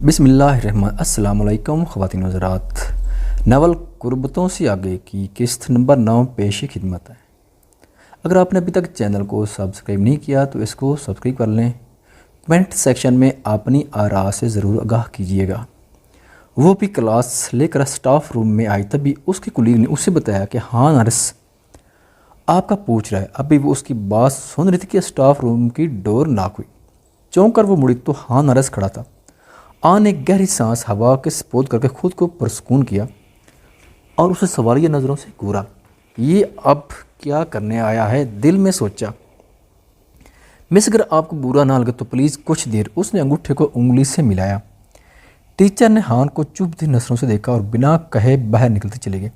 بسم اللہ الرحمن السلام علیکم خواتین و حضرات، ناول قربتوں سے آگے کی قسط نمبر 9 پیش خدمت ہے۔ اگر آپ نے ابھی تک چینل کو سبسکرائب نہیں کیا تو اس کو سبسکرائب کر لیں۔ کمنٹ سیکشن میں اپنی آراء سے ضرور آگاہ کیجیے گا۔ وہ بھی کلاس لے کر سٹاف روم میں آئی، تبھی اس کی کلیگ نے اسے بتایا کہ ہاں نرس آپ کا پوچھ رہا ہے۔ ابھی وہ اس کی بات سن رہی تھی کہ سٹاف روم کی ڈور ناک ہوئی۔ چونک کر وہ مڑی تو ہاں نرس کھڑا تھا۔ آن نے گہری سانس ہوا کے سپرد کر کے خود کو پرسکون کیا اور اسے سوالیہ نظروں سے گھورا۔ یہ اب کیا کرنے آیا ہے؟ دل میں سوچا۔ مس اگر آپ کو برا نہ لگے تو پلیز کچھ دیر۔ اس نے انگوٹھے کو انگلی سے ملایا۔ ٹیچر نے ہان کو چبھتی نظروں سے دیکھا اور بنا کہے باہر نکلتے چلے گئے۔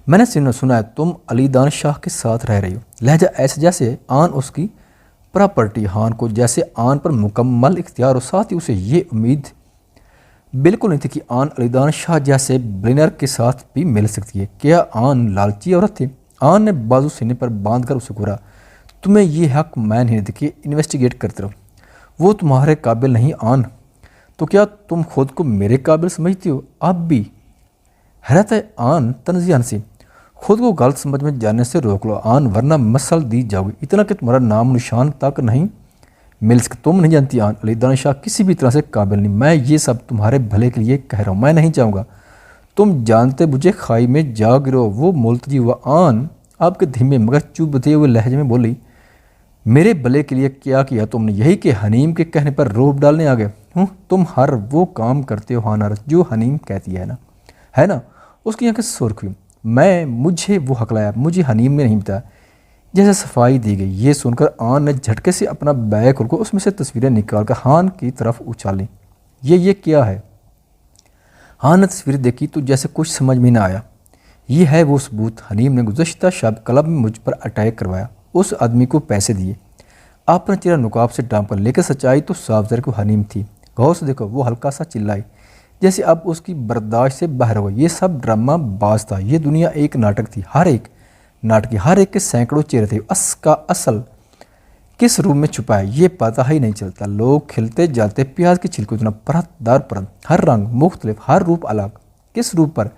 میں نے سنا ہے تم علی دان شاہ کے ساتھ رہ رہی ہو۔ لہجہ ایسے جیسے آن اس کی پراپرٹی، ہان کو جیسے آن پر مکمل اختیار ہو۔ ساتھ ہی اسے یہ امید بالکل نہیں تھی کہ آن علی دان شاہ جیسے بلینر کے ساتھ بھی مل سکتی ہے۔ کیا آن لالچی عورت تھی؟ آن نے بازو سینے پر باندھ کر اسے گھورا۔ تمہیں یہ حق میں نہیں دیتی کہ انویسٹیگیٹ کرتے رہو۔ وہ تمہارے قابل نہیں آن۔ تو کیا تم خود کو میرے قابل سمجھتی ہو؟ اب بھی حیرت ہے آن تنزیہ سی۔ خود کو غلط سمجھ میں جانے سے روک لو آن، ورنہ مسل دی جاؤ گی، اتنا کہ تمہارا نام نشان تک نہیں مل سکتا۔ تم نہیں جانتی آن، علی دان شاہ کسی بھی طرح سے قابل نہیں۔ میں یہ سب تمہارے بھلے کے لیے کہہ رہا ہوں، میں نہیں چاہوں گا تم جانتے مجھے کھائی میں جا گرو۔ وہ ملتجی ہوا۔ آن آپ کے دھیمے مگر چبھتے ہوئے لہجے میں بولی، میرے بھلے کے لیے کیا تم نے؟ یہی کہ حنیم کے کہنے پر روب ڈالنے آ گئے ہوں؟ تم ہر وہ کام کرتے ہو ہاں نرس جو حنیم کہتی ہے نا؟ اس کی آنکھیں سرخ ہوئی۔ مجھے وہ حق لایا، مجھے حنیم نے نہیں بتایا۔ جیسے صفائی دی گئی۔ یہ سن کر آن نے جھٹکے سے اپنا بیگ کھول کر اس میں سے تصویریں نکال کر ہان کی طرف اچھالیں۔ یہ کیا ہے؟ ہان نے تصویر دیکھی تو جیسے کچھ سمجھ میں نہ آیا۔ یہ ہے وہ ثبوت، حنیم نے گزشتہ شب کلب میں مجھ پر اٹیک کروایا، اس آدمی کو پیسے دیے، اپنا چہرہ نقاب سے ڈھانپ کر، لیکن سچائی تو صاف ظاہر کو حنیم تھی۔ غور سے دیکھو، وہ ہلکا سا چلائی جیسے اب اس کی برداشت سے باہر ہو گئی۔ یہ سب ڈرامہ باز تھا، یہ دنیا ایک ناٹک تھی، ہر ایک کے سینکڑوں چہرے تھے۔ اس کا اصل کس روپ میں چھپا ہے یہ پتہ ہی نہیں چلتا۔ لوگ کھلتے جاتے پیاز کی چھلکوں اتنا، پرت در پرت، ہر رنگ مختلف، ہر روپ الگ۔ کس روپ پر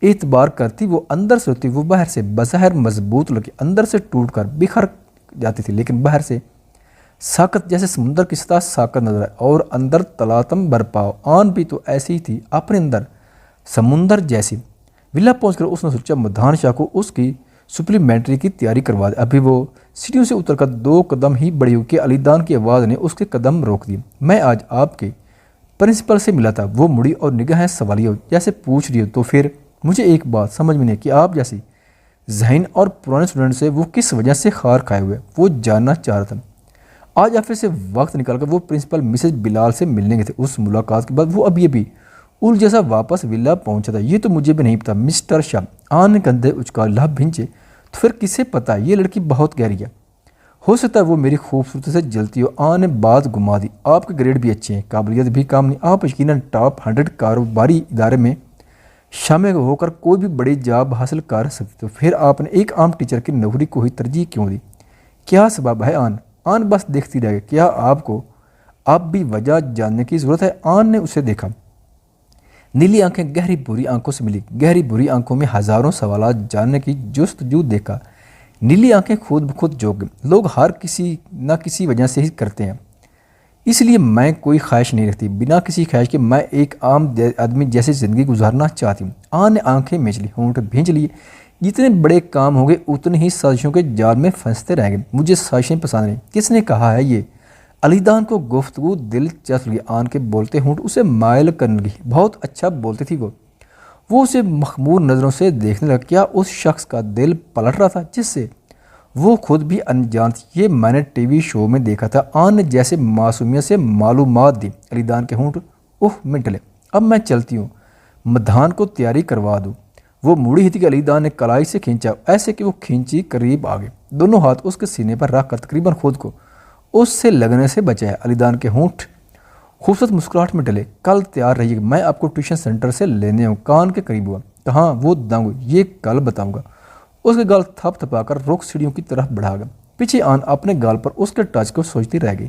اعتبار کرتی؟ وہ اندر سے ہوتی، وہ باہر سے بظاہر مضبوط لگی، اندر سے ٹوٹ کر بکھر جاتی تھی، لیکن باہر سے ساکت، جیسے سمندر کی سطح ساکت نظر آئے اور اندر تلاطم برپا ہو۔ آن بھی تو ایسی ہی تھی، اپنے اندر سمندر جیسی۔ ولا پہنچ کر اس نے سوچا مدھان شاہ کو اس کی سپلیمنٹری کی تیاری کروا دے۔ ابھی وہ سیڑھیوں سے اتر کر 2 قدم ہی بڑھی ہو کہ علی دان کی آواز نے اس کے قدم روک دیے۔ میں آج آپ کے پرنسپل سے ملا تھا۔ وہ مڑی اور نگاہیں سوالیہ ہو جیسے پوچھ رہی ہو، تو پھر مجھے ایک بات سمجھ میں نہیں کہ آپ جیسی ذہین اور پرانے اسٹوڈنٹ سے وہ کس وجہ سے خار کھائے ہوئے۔ وہ جاننا چاہ رہا تھا۔ آج آفس سے وقت نکال کر وہ پرنسپل مسز بلال سے ملنے گئے تھے۔ اس ملاقات کے بعد وہ ابھی الجھا سا واپس ولا پہنچا تھا۔ یہ تو مجھے بھی نہیں پتا مسٹر شاہ۔ آن نے کندھے اچکال لب بھینچے، تو پھر کسے پتا؟ یہ لڑکی بہت گہری ہے، ہو سکتا ہے وہ میری خوبصورتی سے جلتی ہو۔ آن نے بات گما دی۔ آپ کے گریڈ بھی اچھے ہیں، قابلیت بھی کام نہیں، آپ یقیناً ٹاپ 100 کاروباری ادارے میں شامل ہو کر کوئی بھی بڑی جاب حاصل کر سکتے، تو پھر آپ نے ایک عام ٹیچر کی نوکری کو ہی ترجیح کیوں دی؟ کیا سبب ہے آن بس دیکھتی رہ گئی۔ کیا آپ کو اب بھی وجہ جاننے کی ضرورت ہے؟ آن نے اسے دیکھا۔ نیلی آنکھیں گہری بھوری آنکھوں سے ملی، گہری بھوری آنکھوں میں ہزاروں سوالات جاننے کی جستجو دیکھا۔ نیلی آنکھیں خود بخود جھک گئیں۔ لوگ ہر کسی نہ کسی وجہ سے ہی کرتے ہیں، اس لیے میں کوئی خواہش نہیں رکھتی، بنا کسی خواہش کے میں ایک عام آدمی جیسی زندگی گزارنا چاہتی ہوں۔ آن نے آنکھیں میچ لی، ہونٹ بھینچ لیے۔ جتنے بڑے کام ہوں گے اتنے ہی سازشوں کے جال میں پھنستے رہیں گے۔ مجھے سازشیں پسند نہیں۔ کس نے کہا ہے یہ؟ علی دان کو گفتگو دلچسپ لگی۔ آن کے بولتے ہونٹ اسے مائل کرنے لگی۔ بہت اچھا بولتی تھی وہ اسے مخمور نظروں سے دیکھنے لگا۔ کیا اس شخص کا دل پلٹ رہا تھا جس سے وہ خود بھی انجان تھی؟ یہ میں نے ٹی وی شو میں دیکھا تھا۔ آن نے جیسے معصومیت سے معلومات دی۔ علی دان کے ہونٹ منٹ لے، اب میں چلتی ہوں، مدھان کو تیاری کروا دوں۔ وہ مڑی ہی تھی کہ علی دان نے کلائی سے کھینچا، ایسے کہ وہ کھینچی قریب آ گئے، دونوں ہاتھ اس کے سینے پر رکھ کر تقریباً خود کو اس سے لگنے سے بچایا۔ علی دان کے ہونٹ خوبصورت مسکراہٹ میں ڈلے۔ کل تیار رہیے، میں آپ کو ٹیوشن سینٹر سے لینے ہوں۔ کان کے قریب ہوا۔ کہاں؟ وہ دنگ، یہ کل بتاؤں گا۔ اس کے گال تھپ تھپا کر رخ سیڑھیوں کی طرف بڑھا گیا۔ پیچھے آن اپنے گال پر اس کے ٹچ کو سوچتی رہ گئی۔